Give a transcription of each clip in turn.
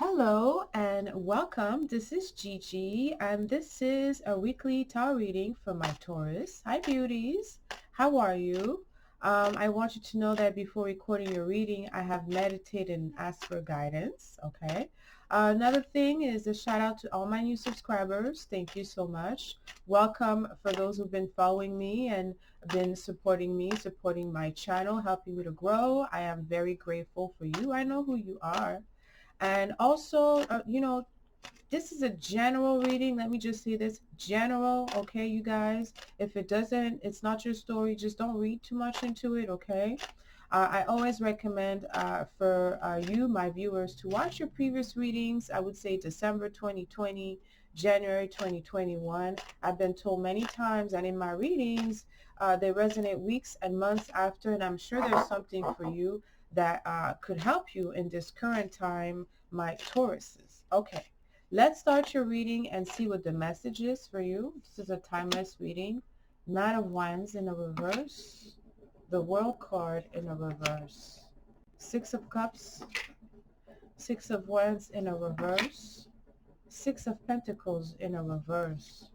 Hello and welcome. This is Gigi, and this is a weekly tarot reading for my Taurus. Hi, beauties. How are you? I want you to know that before recording your reading, I have meditated and asked for guidance. Okay. Another thing is a shout out to all my new subscribers. Thank you so much. Welcome for those who've been following me and been supporting me, supporting my channel, helping me to grow. I am very grateful for you. I know who you are. And also, this is a general reading. Let me just say this general, okay, you guys. If it doesn't, it's not your story. Just don't read too much into it, okay? I always recommend for you, my viewers, to watch your previous readings. I would say December 2020, January 2021. I've been told many times that in my readings, they resonate weeks and months after, and I'm sure there's something for you that could help you in this current time, my Tauruses. Okay, let's start your reading and see what the message is for you. This is a timeless reading. Knight of Wands in a reverse, the World card in a reverse, Six of Cups, Six of Wands in a reverse, Six of Pentacles in a reverse,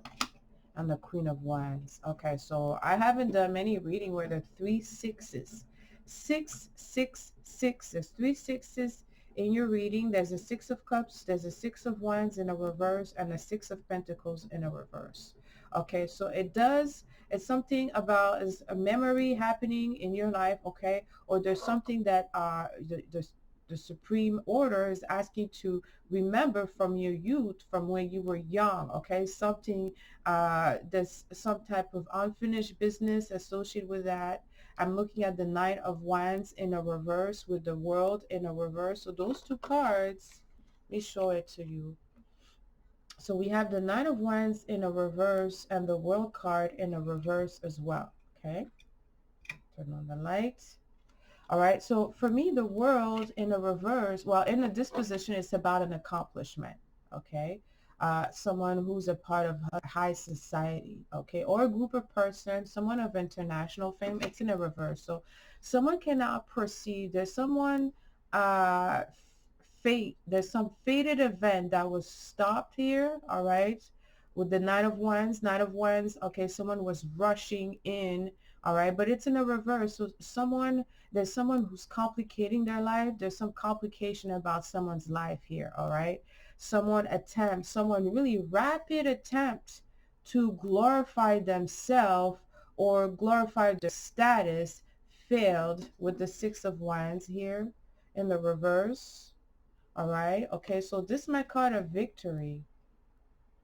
and the Queen of Wands. Okay, so I haven't done many reading where there are three sixes. Six, six, six. There's three sixes in your reading. There's a Six of Cups, there's a Six of Wands in a reverse, and a Six of Pentacles in a reverse. Okay, so it's something about is a memory happening in your life, okay? Or there's something that the Supreme Order is asking to remember from your youth, from when you were young, okay? Something, there's some type of unfinished business associated with that. I'm looking at the Knight of Wands in a reverse with the World in a reverse. So those two cards, let me show it to you. So we have the Knight of Wands in a reverse and the World card in a reverse as well. Okay, turn on the light. All right, so for me, the World in a reverse, well, in a disposition, it's about an accomplishment. Okay, someone who's a part of high society, okay, or a group of persons, someone of international fame. It's in a reverse, so someone cannot proceed. There's someone uh there's some fated event that was stopped here, all right, with the Knight of Wands. Knight of Wands, okay, someone was rushing in, all right, but it's in a reverse. So there's someone who's complicating their life. There's some complication about someone's life here, all right. Someone really rapid attempt to glorify themselves or glorify their status failed with the Six of Wands here in the reverse. All right. Okay. So this is my card of victory.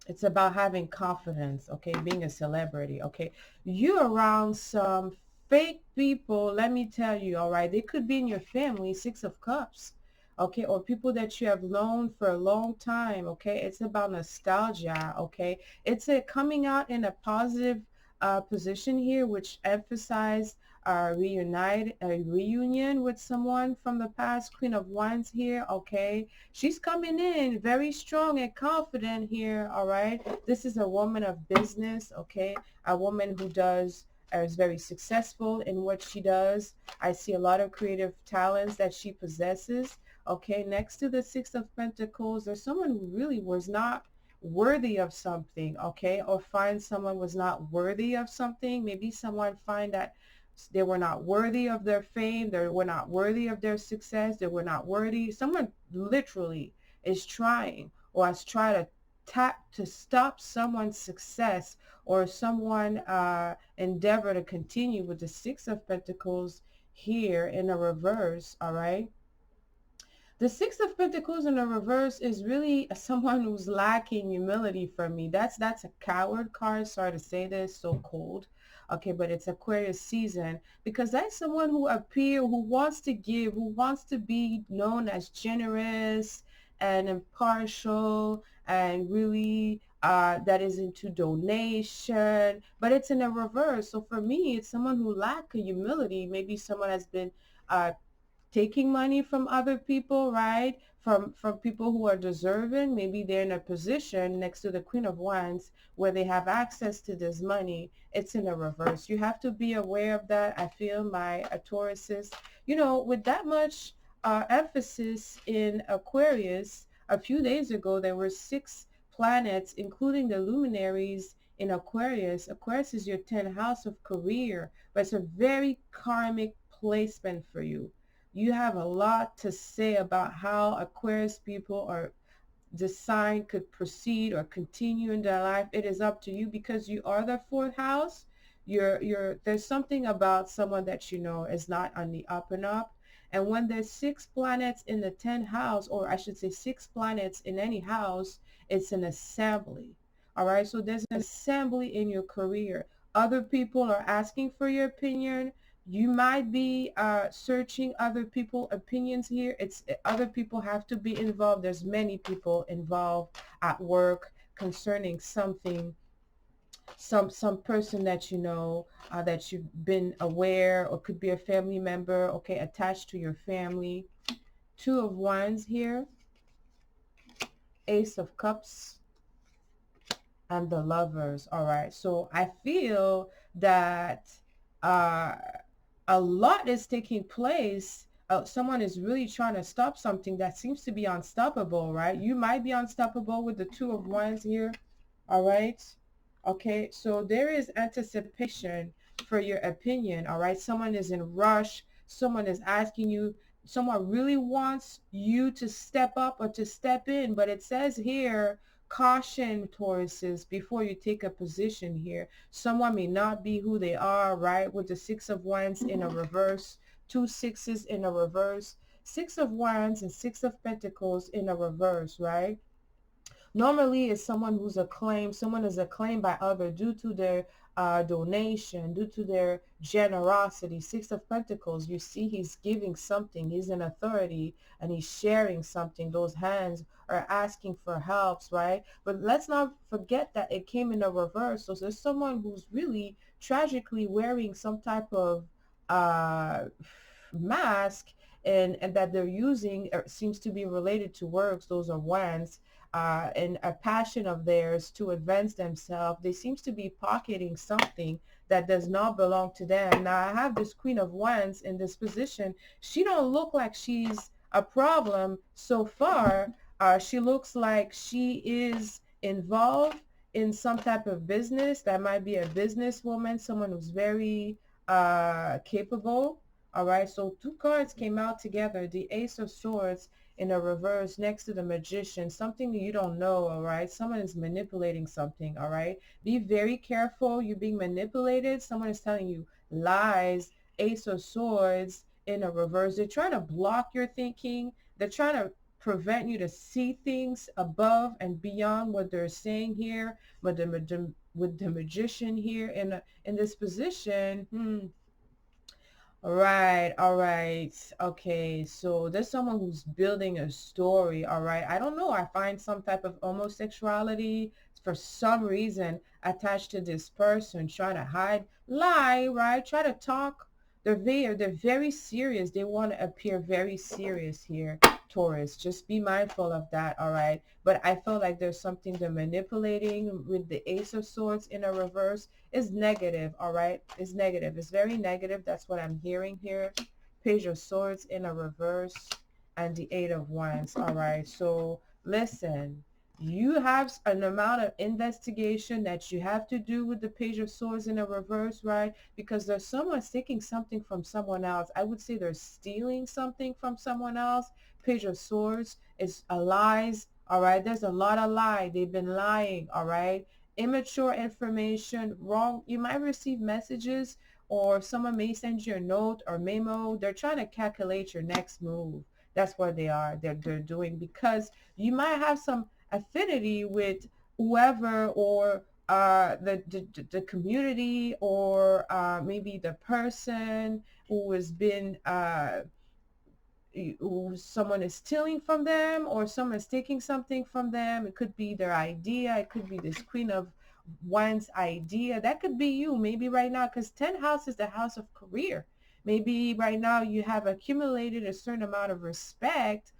It's about having confidence. Okay. Being a celebrity. Okay. You're around some fake people. Let me tell you. All right. They could be in your family. Six of Cups. Okay. Or people that you have known for a long time. Okay. It's about nostalgia. Okay. It's a coming out in a positive position here, which emphasize a reunion with someone from the past. Queen of Wands here, okay? She's coming in very strong and confident here, all right? This is a woman of business, okay? A woman who is very successful in what she does. I see a lot of creative talents that she possesses, okay? Next to the Six of Pentacles, there's someone who really was not worthy of something, okay? Or find someone was not worthy of something. Maybe someone find that they were not worthy of their fame. They were not worthy of their success. They were not worthy. Someone literally is trying or has tried to stop someone's success or someone endeavor to continue with the Six of Pentacles here in a reverse, all right? The Six of Pentacles in the reverse is really someone who's lacking humility for me. That's a coward card. Sorry to say this, so cold. Okay, but it's Aquarius season because that's someone who wants to give, who wants to be known as generous and impartial and really that is into donation, but it's in a reverse. So for me, it's someone who lacks humility. Maybe someone has been taking money from other people, right? From people who are deserving. Maybe they're in a position next to the Queen of Wands where they have access to this money. It's in a reverse. You have to be aware of that. I feel my Tauruses, with that much emphasis in Aquarius, a few days ago, there were 6 planets, including the luminaries in Aquarius. Aquarius is your 10th house of career, but it's a very karmic placement for you. You have a lot to say about how Aquarius people are the sign could proceed or continue in their life. It is up to you because you are the 4th house. There's something about someone that you know is not on the up and up. And when there's 6 planets in the 10th house, or I should say 6 planets in any house, it's an assembly. All right, so there's an assembly in your career. Other people are asking for your opinion. You might be searching other people's opinions here. It's other people have to be involved. There's many people involved at work concerning something, some person that you know, that you've been aware, or could be a family member, okay, attached to your family. 2 of Wands here, Ace of Cups, and the Lovers. All right, so I feel that uh a lot is taking place. Someone is really trying to stop something that seems to be unstoppable, right? You might be unstoppable with the 2 of Wands here. All right. Okay, so there is anticipation for your opinion. All right, someone is in rush. Someone is asking you. Someone really wants you to step up or to step in, but it says here, caution, Tauruses, before you take a position here. Someone may not be who they are, right? With the 6 of Wands in a reverse, 2 sixes in a reverse, 6 of Wands and 6 of Pentacles in a reverse, right? Normally, it's someone who's acclaimed. Someone is acclaimed by others due to their donation, due to their generosity. 6 of Pentacles, you see he's giving something. He's an authority and he's sharing something. Those hands are asking for helps, right? But let's not forget that it came in a reverse. So there's someone who's really tragically wearing some type of mask, and that they're using seems to be related to works. Those are Wands. And a passion of theirs to advance themselves. They seems to be pocketing something that does not belong to them. Now I have this Queen of Wands in this position. She don't look like she's a problem so far. She looks like she is involved in some type of business. That might be a businesswoman, someone who's very capable. All right, so 2 cards came out together. The Ace of Swords in a reverse next to the Magician, something that you don't know. All right, someone is manipulating something. All right, be very careful. You're being manipulated. Someone is telling you lies. Ace of Swords in a reverse. They're trying to block your thinking. They're trying to prevent you to see things above and beyond what they're saying here. But with the Magician here in this position, all right. Okay, so there's someone who's building a story, all right? I don't know. I find some type of homosexuality for some reason attached to this person, trying to hide, lie, right? Try to talk. They're very serious. They want to appear very serious here, Taurus. Just be mindful of that, all right? But I feel like there's something they're manipulating with the Ace of Swords in a reverse. Is negative, all right? It's negative. It's very negative. That's what I'm hearing here. Page of Swords in a reverse and the 8 of Wands, all right? So listen, you have an amount of investigation that you have to do with the Page of Swords in a reverse, right? Because there's someone taking something from someone else. I would say they're stealing something from someone else. Page of Swords is a lies, all right? There's a lot of lie. They've been lying, all right? Immature information, wrong. You might receive messages or someone may send you a note or memo. They're trying to calculate your next move. That's what they are. They're doing, because you might have some affinity with whoever, or the community, or maybe the person who has been someone is stealing from them, or someone is taking something from them. It could be their idea. It could be this Queen of Wands idea. That could be you maybe right now, because 10th house is the house of career. Maybe right now you have accumulated a certain amount of respect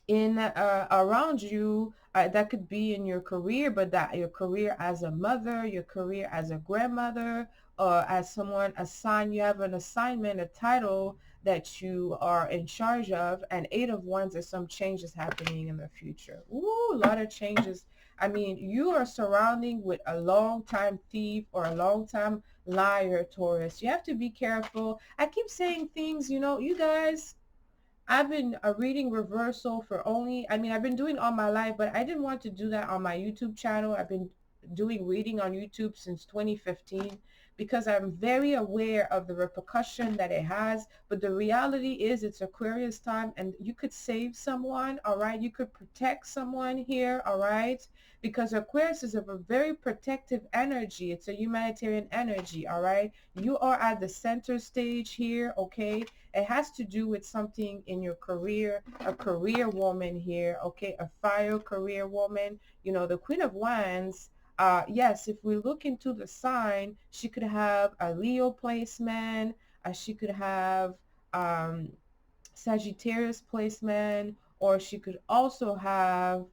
in around you. That could be in your career, but that your career as a mother, your career as a grandmother, or as someone assigned, you have an assignment, a title that you are in charge of, and Eight of Wands is some changes happening in the future. Ooh, a lot of changes. I mean, you are surrounding with a long time thief or a long time liar, Taurus. You have to be careful. I keep saying things, you know, you guys, I've been reading reversal for only, I mean, I've been doing all my life, but I didn't want to do that on my YouTube channel. I've been doing reading on YouTube since 2015 because I'm very aware of the repercussion that it has. But the reality is it's Aquarius time, and you could save someone, all right? You could protect someone here, all right? Because Aquarius is a very protective energy. It's a humanitarian energy, all right? You are at the center stage here, okay? It has to do with something in your career, a career woman here, okay? A fire career woman. You know, the Queen of Wands, yes, if we look into the sign, she could have a Leo placement, she could have um, Sagittarius placement, or she could also have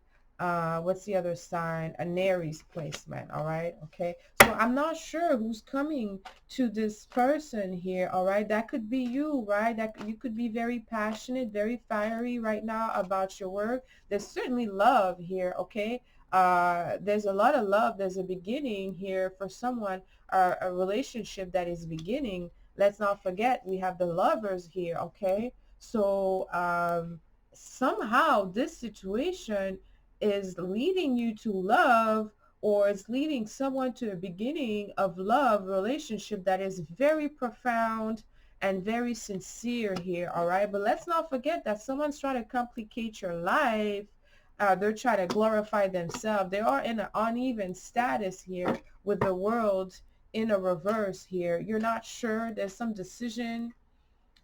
what's the other sign? An Aries placement. All right. Okay. So I'm not sure who's coming to this person here. All right. That could be you, right? That you could be very passionate, very fiery right now about your work. There's certainly love here. Okay. There's a lot of love. There's a beginning here for someone, a relationship that is beginning. Let's not forget we have the lovers here. Okay. So somehow this situation is leading you to love, or it's leading someone to a beginning of love relationship that is very profound and very sincere here, all right? But let's not forget that someone's trying to complicate your life. They're trying to glorify themselves. They are in an uneven status here with the world in a reverse here. You're not sure. There's some decision.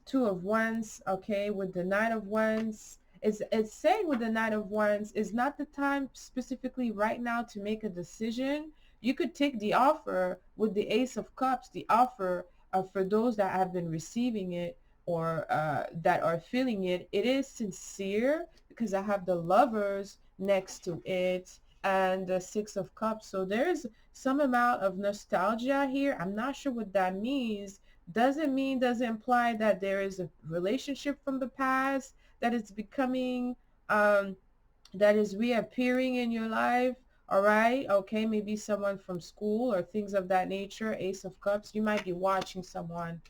Two of Wands, okay, with the Nine of Wands. It's saying with the Nine of Wands is not the time specifically right now to make a decision. You could take the offer with the Ace of Cups, the offer for those that have been receiving it, or that are feeling it. It is sincere because I have the Lovers next to it and the Six of Cups. So there's some amount of nostalgia here. I'm not sure what that means. Doesn't imply that there is a relationship from the past that is becoming that is reappearing in your life. All right. Okay. Maybe someone from school or things of that nature. Ace of Cups. You might be watching someone.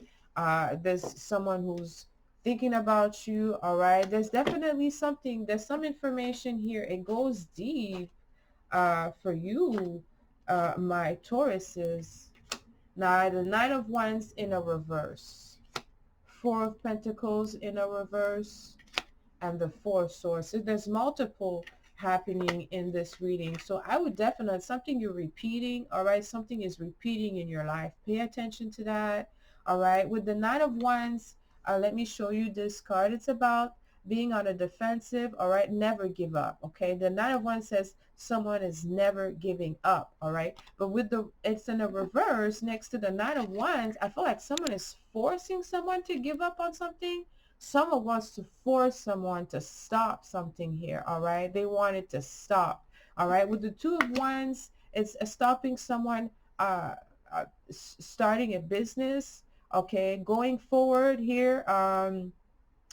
There's someone who's thinking about you. All right. There's definitely something. There's some information here. It goes deep for you, my Tauruses. Now, the Knight of Wands in a reverse, Four of Pentacles in a reverse, and the Four of Swords. So there's multiple happening in this reading. So I would definitely, something you're repeating, all right? Something is repeating in your life. Pay attention to that, all right? With the Knight of Wands, let me show you this card. It's about being on a defensive, all right? Never give up, okay? The Knight of Wands says someone is never giving up, all right? But with the, it's in a reverse next to the Knight of Wands, I feel like someone is forcing someone to give up on something. Someone wants to force someone to stop something here, all right? They want it to stop, all right? With the Two of Wands, it's stopping someone starting a business, okay? Going forward here,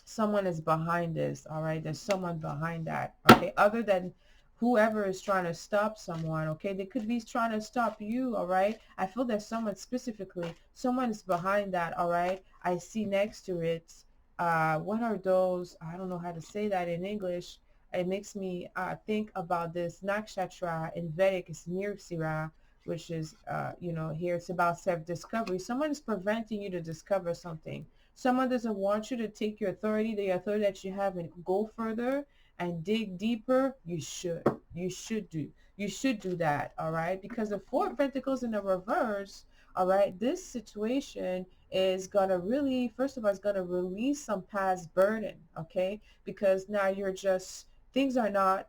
someone is behind this, all right? There's someone behind that, okay? Other than whoever is trying to stop someone, okay? They could be trying to stop you, all right? I feel there's someone specifically, someone is behind that, all right? I see next to it, what are those? I don't know how to say that in English. It makes me think about this nakshatra in Vedic is Nirsira, which is, you know, here it's about self-discovery. Someone is preventing you to discover something. Someone doesn't want you to take your authority, the authority that you have, and go further and dig deeper. You should. You should do. You should do that, all right? Because the Four of Pentacles in the reverse, all right, this situation is gonna really, first of all, it's gonna release some past burden, okay? Because now you're just, things are not,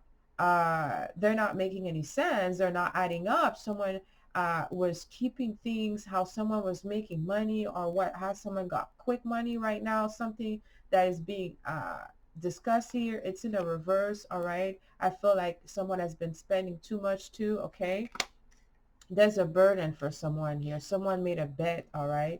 they're not making any sense. They're not adding up. Someone was keeping things, how someone was making money, or what, how someone got quick money right now, something that is being discussed here. It's in a reverse, all right? I feel like someone has been spending too much too, okay? There's a burden for someone here. Someone made a bet, all right?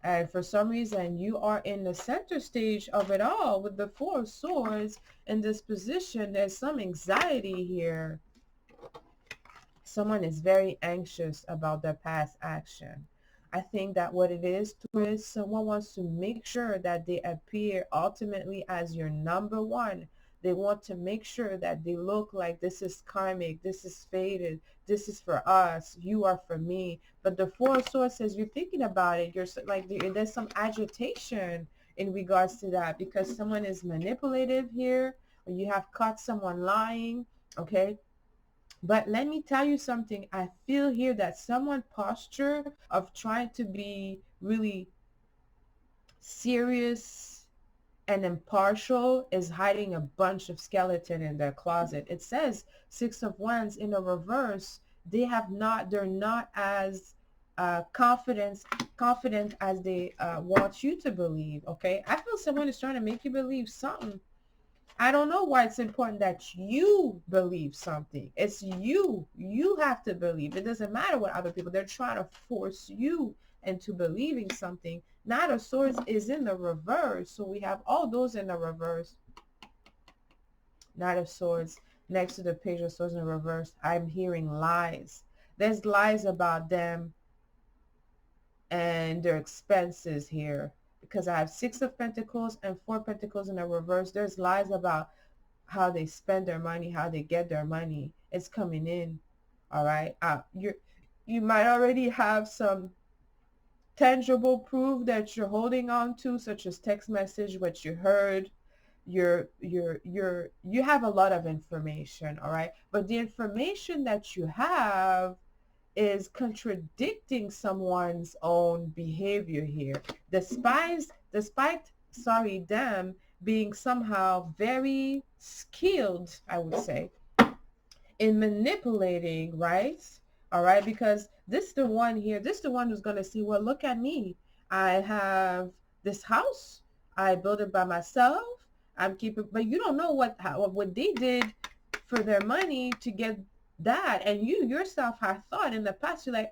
And for some reason, you are in the center stage of it all with the Four of Swords in this position. There's some anxiety here. Someone is very anxious about their past action. I think that what it is someone wants to make sure that they appear ultimately as your number one. They want to make sure that they look like this is karmic, this is fated, this is for us, you are for me. But the Four of Swords says you're thinking about it. You're like there's some agitation in regards to that because someone is manipulative here, or you have caught someone lying. Okay, but let me tell you something. I feel here that someone posture of trying to be really serious and impartial is hiding a bunch of skeleton in their closet. It says Six of Wands in a reverse. They're not as confident as they want you to believe. Okay, I feel someone is trying to make you believe something. I don't know why it's important that you believe something. It's you. You have to believe. It doesn't matter what other people, they're trying to force you into believing something. Knight of Swords is in the reverse. So we have all those in the reverse. Knight of Swords next to the Page of Swords in the reverse. I'm hearing lies. There's lies about them and their expenses here. Because I have Six of Pentacles and Four of Pentacles in the reverse. There's lies about how they spend their money, how they get their money. It's coming in. All right. You might already have some tangible proof that you're holding on to, such as text message, what you heard. You have a lot of information. All right. But the information that you have is contradicting someone's own behavior here. Despite them being somehow very skilled, I would say, in manipulating, right? All right, because this is the one here, this is the one who's going to see, well, look at me. I have this house. I built it by myself. I'm keeping, but you don't know what they did for their money to get that. And you yourself have thought in the past, you're like,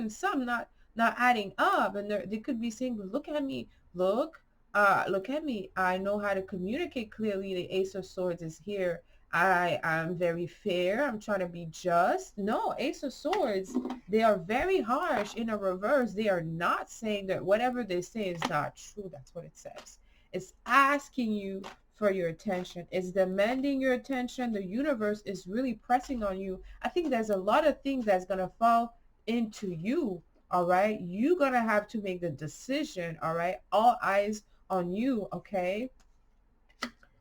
some not adding up. And they could be saying, look at me, look at me. I know how to communicate clearly. The Ace of Swords is here. I am very fair. I'm trying to be just. No, Ace of Swords, they are very harsh in a reverse. They are not saying that whatever they say is not true. That's what it says. It's asking you for your attention. It's demanding your attention. The universe is really pressing on you. I think there's a lot of things that's going to fall into you. All right. You're going to have to make the decision. All right. All eyes on you. Okay.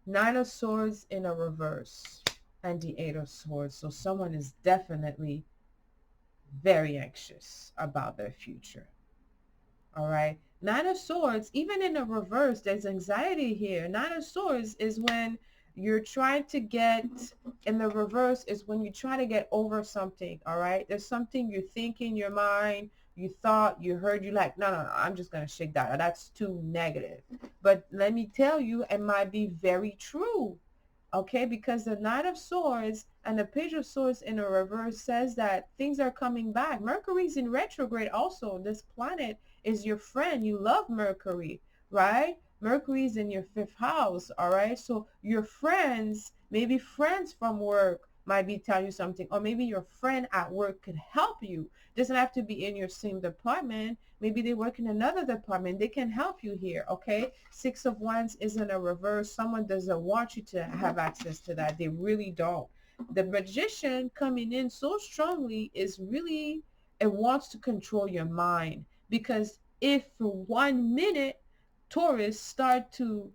Nine of Swords in a reverse and the Eight of Swords. So someone is definitely very anxious about their future. All right. Nine of Swords, even in a reverse, there's anxiety here. Nine of Swords is when you're trying to get, in the reverse is when you try to get over something. All right. There's something you think in your mind, you thought, you heard, you like, no, I'm just going to shake that. That's too negative. But let me tell you, it might be very true. Okay, because the Knight of Swords and the Page of Swords in a reverse says that things are coming back. Mercury's in retrograde also. This planet is your friend. You love Mercury, right? Mercury's in your fifth house, all right? So your friends, maybe friends from work might be telling you something, or maybe your friend at work could help you. Doesn't have to be in your same department. Maybe they work in another department. They can help you here, okay? Six of Wands is in a reverse. Someone doesn't want you to have access to that. They really don't. The Magician coming in so strongly is really, it wants to control your mind. Because if for 1 minute Taurus start to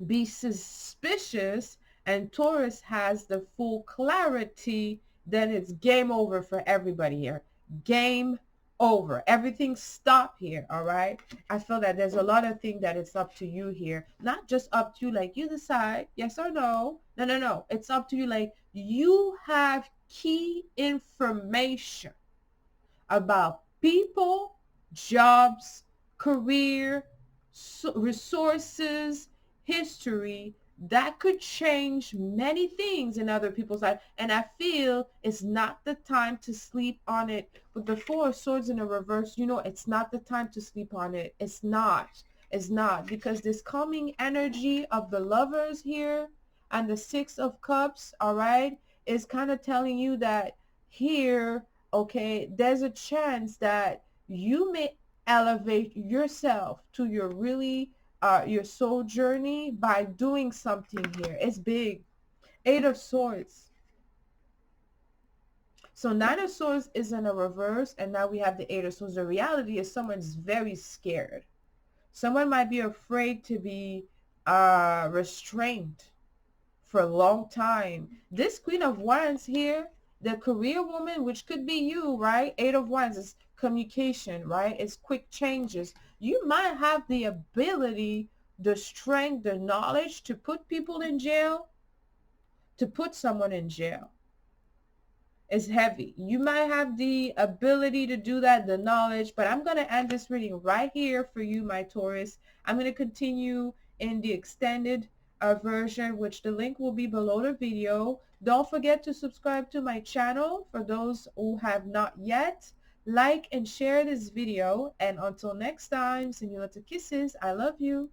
be suspicious and Taurus has the full clarity, then it's game over for everybody here. Game over. Everything stop here. All right. I feel that there's a lot of things that it's up to you here. Not just up to you, like you decide yes or no. No. It's up to you. Like you have key information about people, jobs, career, resources, history that could change many things in other people's life. And I feel it's not the time to sleep on it. With the Four of Swords in the reverse, you know, it's not the time to sleep on it. It's not. It's not. Because this coming energy of the Lovers here and the Six of Cups, all right, is kind of telling you that here, okay, there's a chance that you may elevate yourself to your really your soul journey by doing something here. It's big. Eight of Swords. So Nine of Swords is in a reverse, and now we have the Eight of Swords. The reality is someone's very scared. Someone might be afraid to be restrained for a long time. This Queen of Wands here, the career woman, which could be you, right? Eight of Wands is communication, right? It's quick changes. You might have the ability, the strength, the knowledge to put people in jail, to put someone in jail. It's heavy. You might have the ability to do that, the knowledge, but I'm going to end this reading right here for you, my Taurus. I'm going to continue in the extended version, which the link will be below the video. Don't forget to subscribe to my channel for those who have not yet. Like and share this video. And until next time, send you lots of kisses. I love you.